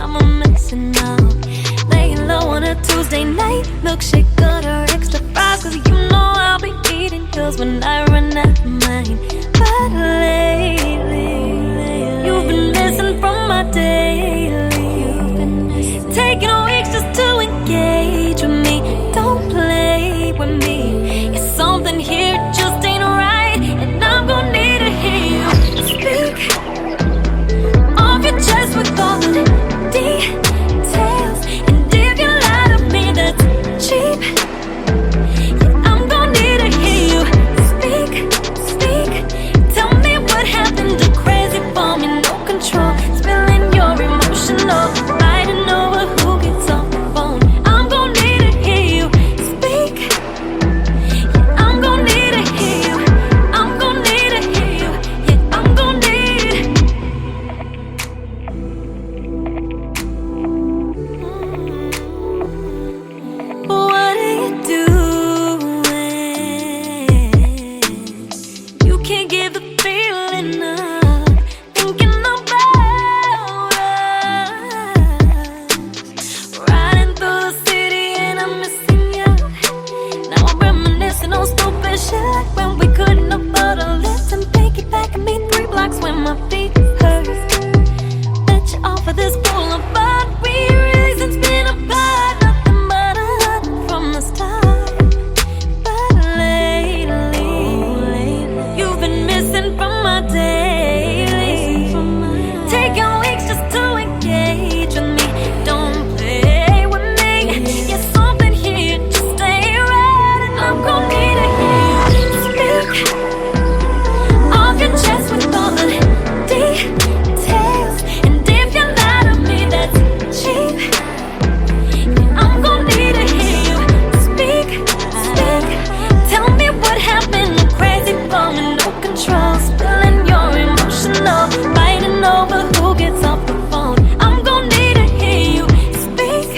I'm a missing out. Laying low on a Tuesday night, milkshake good or extra fries, cause you know I'll be eating yours when I run out of mine. But lately, you've been missing from my daily. Taking weeks just to engage with me. Don't play with me. It's something here just ain't right, and I'm gonna need to hear you speak off your chest with all the details. And if you lie to me, that's cheap. Yeah, I'm gonna need to hear you speak. Tell me what happened to crazy for me, no control, spilling your emotional, fighting over who gets off the phone. I'm gonna need to hear you speak. Yeah, I'm gonna need to hear you. I'm gonna need to hear you. Yeah, I'm gonna need. What are you doing? You can't give the feeling up. Thinking about us. Riding through the city and I'm missing you. Now I'm reminiscing on stupid shit, like when we couldn't afford a lift and piggyback and me 3 blocks when my feet hurt. Bet you off of this boulevard. We really since been apart, nothing but a hurt from the start. But lately, you've been missing from my daily. Taking weeks just to engage with me. Don't play with me. Yeah, something here just ain't right, and I'm gonna need to hear you speak off your chest with all the details. And if you lie to me, that's cheap. Yeah, I'm gonna need to hear you speak. Tell me what happened, I'm crazy for me, no control, spilling your emotional, fighting over who gets off the phone. I'm gonna need to hear you speak.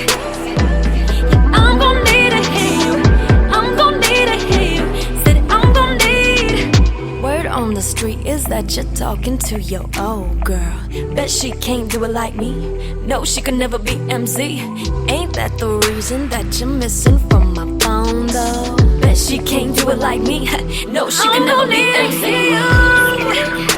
Yeah, I'm gonna need to hear you. I'm gonna need to hear you. Said I'm gonna need. Word on the street is that you're talking to your old girl. Bet she can't do it like me. No, she could never be MC. Ain't that the reason that you're missing from my phone though? Bet she can't do it like me. No, she could never be MC.